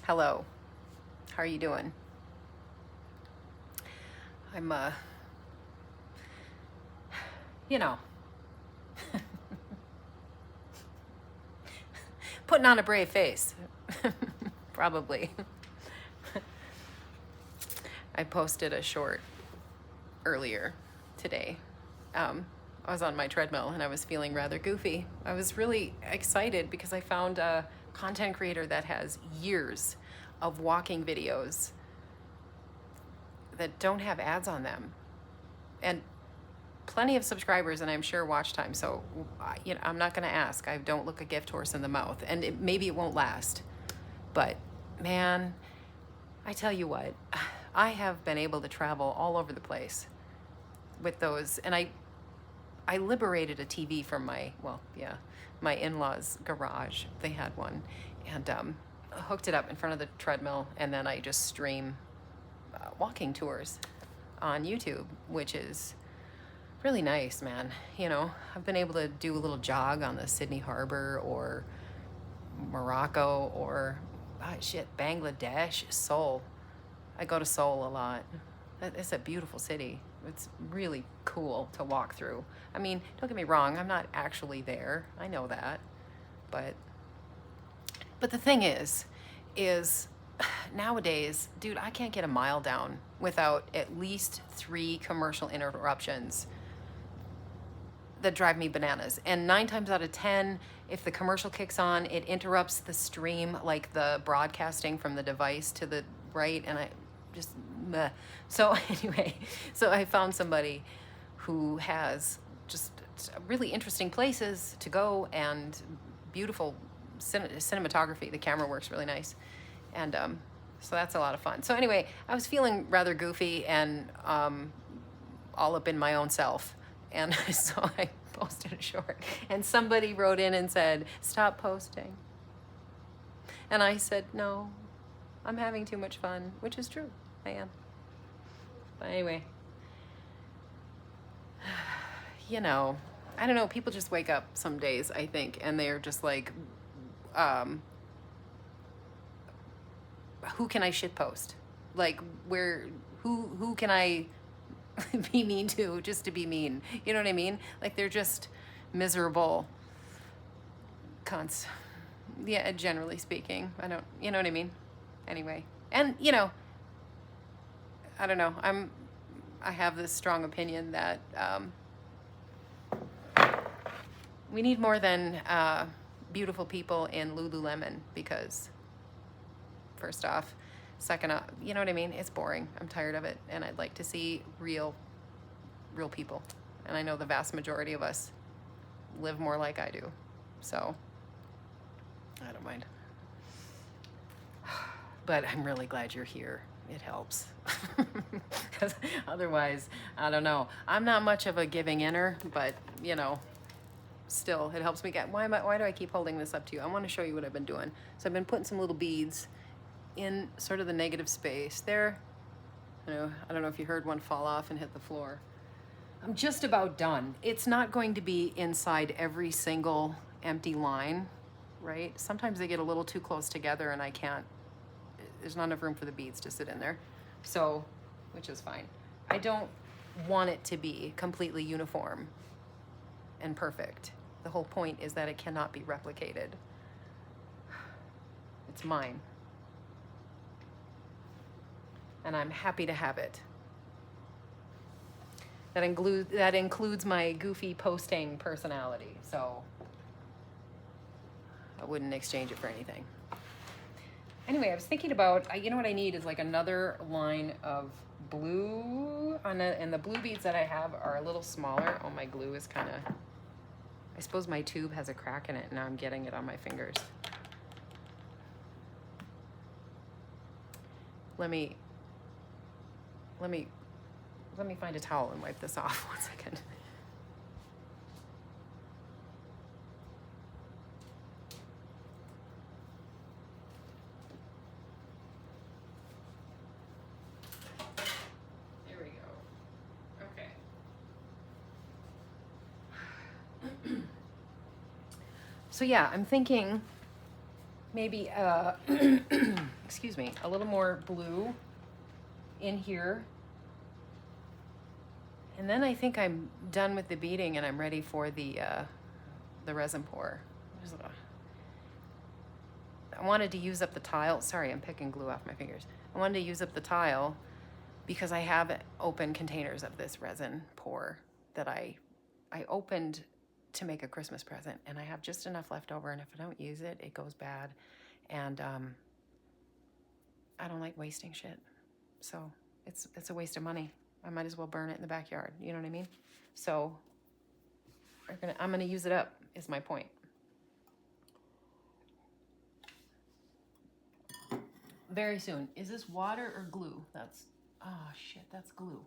Hello. How are you doing? I'm, you know, putting on a brave face. Probably. I posted a short earlier today. I was on my treadmill and I was feeling rather goofy. I was really excited because I found a content creator that has years of walking videos that don't have ads on them. And plenty of subscribers and I'm sure watch time. So, I'm not going to ask. I don't look a gift horse in the mouth. And maybe it won't last. But man, I tell you what, I have been able to travel all over the place with those. And I liberated a TV from my in-laws' garage. They had one. And hooked it up in front of the treadmill. And then I just stream walking tours on YouTube, which is really nice, man. I've been able to do a little jog on the Sydney Harbor or Morocco or Bangladesh, Seoul. I go to Seoul a lot. It's a beautiful city. It's really cool to walk through. I mean, don't get me wrong, I'm not actually there. I know that. But the thing is nowadays, dude, I can't get a mile down without at least 3 commercial interruptions that drive me bananas. And 9 times out of 10, if the commercial kicks on, it interrupts the stream, like the broadcasting from the device to the right. And I just, meh. So anyway, so I found somebody who has just really interesting places to go and beautiful cinematography. The camera works really nice. And so that's a lot of fun. So anyway, I was feeling rather goofy and all up in my own self. And so I posted a short. And somebody wrote in and said, "Stop posting." And I said, "No, I'm having too much fun," which is true. I am. But anyway, I don't know. People just wake up some days, I think, and they're just like, who can I shit post? Like, who can I be mean to just to be mean? You know what I mean? Like, they're just miserable cunts. Yeah, generally speaking. You know what I mean? Anyway. And, I don't know. I have this strong opinion that we need more than beautiful people in Lululemon because, first off, second off, you know what I mean? It's boring. I'm tired of it. And I'd like to see real people. And I know the vast majority of us live more like I do. So, I don't mind. But I'm really glad you're here. It helps. Because otherwise, I don't know. I'm not much of a giving inner, but, still, it helps me get... Why do I keep holding this up to you? I want to show you what I've been doing. So I've been putting some little beads in sort of the negative space there. I don't know if you heard one fall off and hit the floor. I'm just about done. It's not going to be inside every single empty line, right? Sometimes they get a little too close together and I can't, there's not enough room for the beads to sit in there. So, which is fine. I don't want it to be completely uniform and perfect. The whole point is that it cannot be replicated. It's mine. And I'm happy to have it. That includes my goofy posting personality, so I wouldn't exchange it for anything. Anyway, I was thinking about, you know what I need is like another line of blue, and the blue beads that I have are a little smaller. Oh, my glue is kind of, I suppose my tube has a crack in it, and now I'm getting it on my fingers. Let me find a towel and wipe this off. 1 second. There we go. Okay. So yeah, I'm thinking maybe, excuse me, a little more blue in here. And then I think I'm done with the beading and I'm ready for the resin pour. I wanted to use up the tile. Sorry, I'm picking glue off my fingers. I wanted to use up the tile because I have open containers of this resin pour that I opened to make a Christmas present, and I have just enough left over, and if I don't use it, it goes bad. And I don't like wasting shit. So it's a waste of money. I might as well burn it in the backyard. You know what I mean? So I'm gonna use it up, is my point. Very soon. Is this water or glue? Oh shit, that's glue.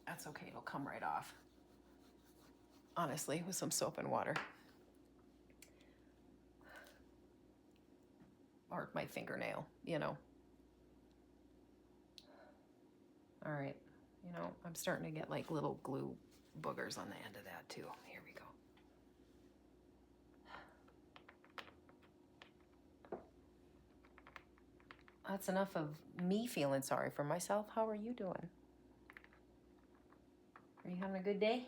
That's okay, it'll come right off. Honestly, with some soap and water. Or my fingernail, you know. All right, you know, I'm starting to get like little glue boogers on the end of that too. Here we go. That's enough of me feeling sorry for myself. How are you doing? Are you having a good day?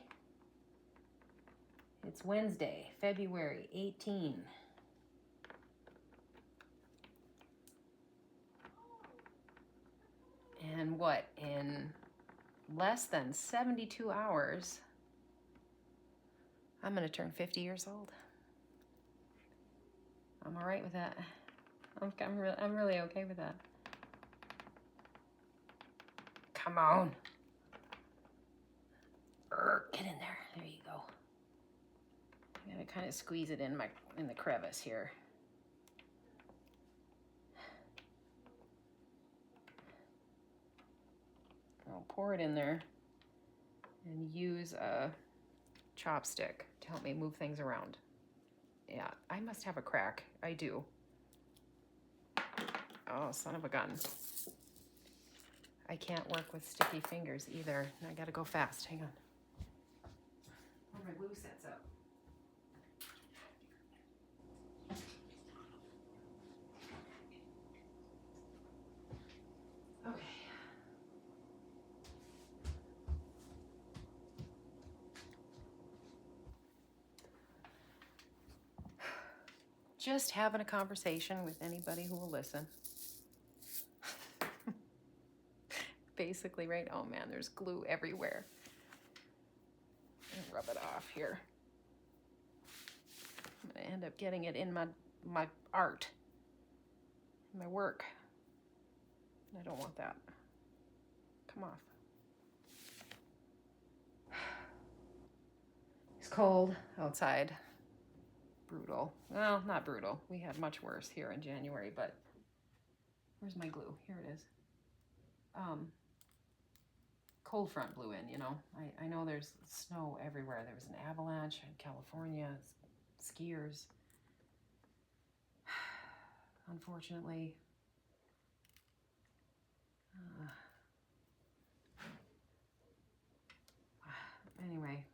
It's Wednesday, February 18. And what, in less than 72 hours, I'm gonna turn 50 years old. I'm all right with that. I'm really okay with that. Come on. Get in there. There you go. I'm gonna kind of squeeze it in the crevice here. I'll pour it in there and use a chopstick to help me move things around. Yeah, I must have a crack. I do. Oh, son of a gun. I can't work with sticky fingers either. I gotta go fast. Hang on. Where my glue sets up. Okay. Just having a conversation with anybody who will listen. Basically, right? Oh man, there's glue everywhere. And rub it off here. I'm gonna end up getting it in my art, my work. I don't want that. Come off. It's cold outside. Brutal. Well, not brutal. We had much worse here in January, but where's my glue? Here it is. Cold front blew in, you know. I know there's snow everywhere. There was an avalanche in California, skiers. Unfortunately. Anyway.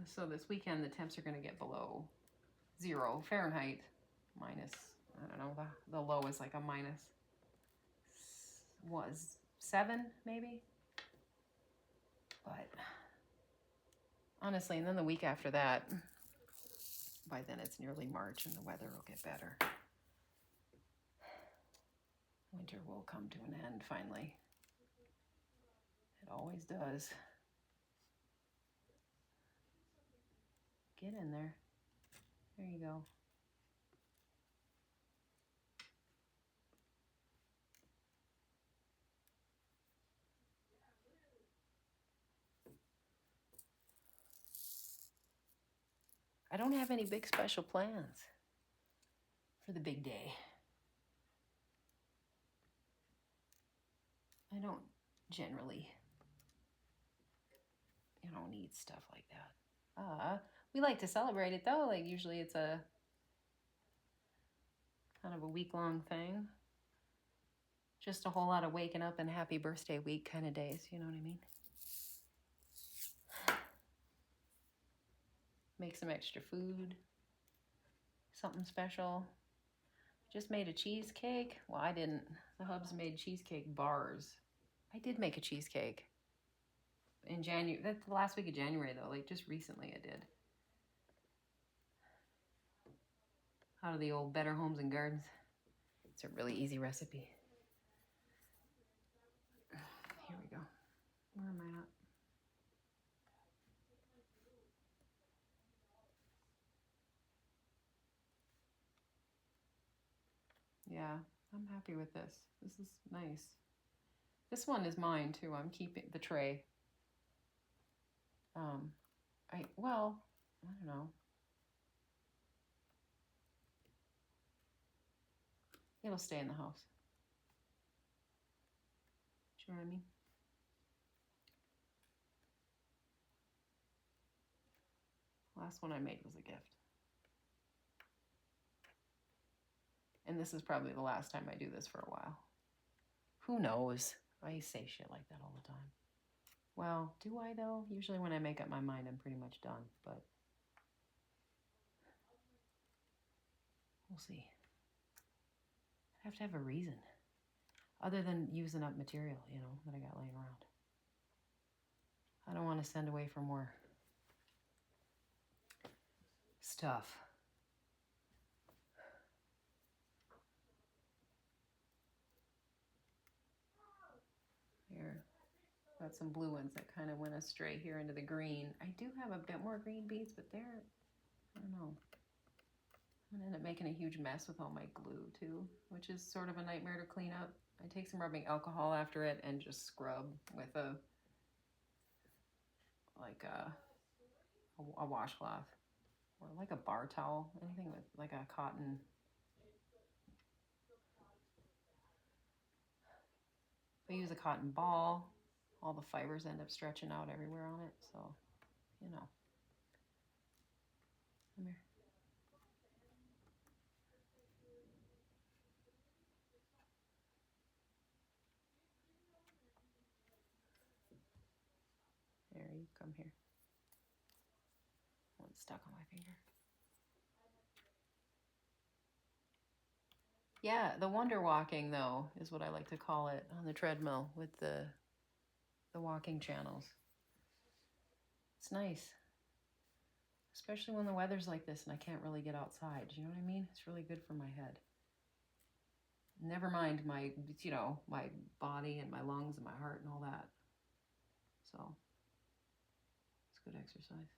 So this weekend, the temps are going to get below 0 Fahrenheit, minus, I don't know, the low is like a minus, 7 maybe? But honestly, and then the week after that, by then it's nearly March and the weather will get better. Winter will come to an end finally. It always does. Get in there. There you go. I don't have any big special plans for the big day. I don't generally, need stuff like that. We like to celebrate it though. Like usually it's a kind of a week-long thing. Just a whole lot of waking up and happy birthday week kind of days, you know what I mean? Make some extra food. something special. Just made a cheesecake. Well, I didn't. The Hubs made cheesecake bars. I did make a cheesecake in January. That's the last week of January, though. Like, just recently I did. Out of the old Better Homes and Gardens. It's a really easy recipe. Here we go. Where am I at? Yeah, I'm happy with this. This is nice. This one is mine too. I'm keeping the tray. I don't know. It'll stay in the house. Do you know what I mean? Last one I made was a gift. And this is probably the last time I do this for a while. Who knows? I say shit like that all the time. Well, do I though? Usually when I make up my mind, I'm pretty much done, but we'll see. I have to have a reason. Other than using up material, you know, that I got laying around. I don't want to send away for more stuff. Here, got some blue ones that kind of went astray here into the green. I do have a bit more green beads, but they're, I don't know. I'm gonna end up making a huge mess with all my glue too, which is sort of a nightmare to clean up. I take some rubbing alcohol after it and just scrub with a washcloth or like a bar towel, anything with like a cotton. If I use a cotton ball, all the fibers end up stretching out everywhere on it, so, you know. Come here. There, you come here. One's stuck on my finger. Yeah, the wonder walking, though, is what I like to call it on the treadmill with the walking channels. It's nice. Especially when the weather's like this and I can't really get outside. Do you know what I mean? It's really good for my head. Never mind my, you know, my body and my lungs and my heart and all that. So, it's good exercise.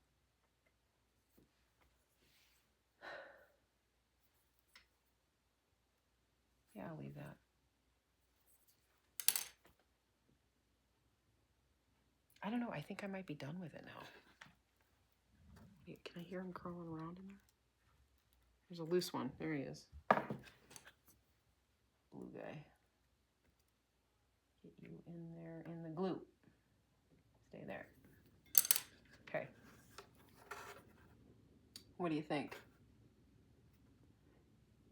Yeah, I'll leave that. I don't know. I think I might be done with it now. Wait, can I hear him crawling around in there? There's a loose one. There he is. Blue guy. Get you in there in the glue. Stay there. Okay. What do you think?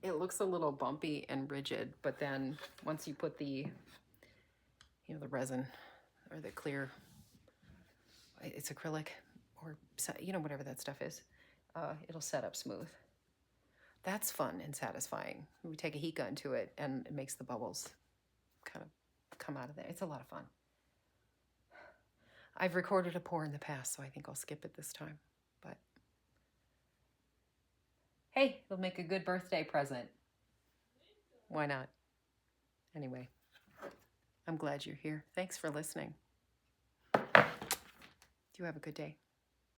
It looks a little bumpy and rigid, but then once you put the, you know, the resin or the clear, it's acrylic or, you know, whatever that stuff is, it'll set up smooth. That's fun and satisfying. We take a heat gun to it and it makes the bubbles kind of come out of there. It's a lot of fun. I've recorded a pour in the past, so I think I'll skip it this time. But hey, it'll make a good birthday present. Why not? Anyway, I'm glad you're here. Thanks for listening. You have a good day.